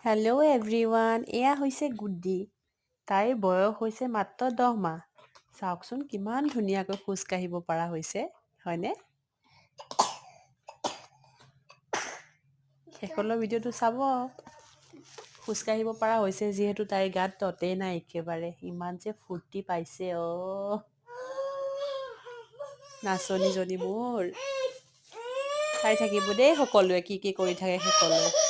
Hello' everyone, এয়া হৈছে গুড্ডি। তাইৰ বয়স হৈছে মাত্ৰ 10 মাহ। চাওকচোন কিমান ধুনীয়াকৈ খোজ কাঢ়িব পৰা হৈছে, হয়নে? শেষলৈ ভিডিঅ'টো চাব। খোজ কাঢ়িব পৰা হৈছে যিহেতু তাইৰ গাত ততেই নাই একেবাৰে। ইমান যে ফূৰ্তি পাইছে নাচনীজনী মোৰ। চাই থাকিব দেই সকলোৱে কি কি কৰি থাকে সকলোৱে।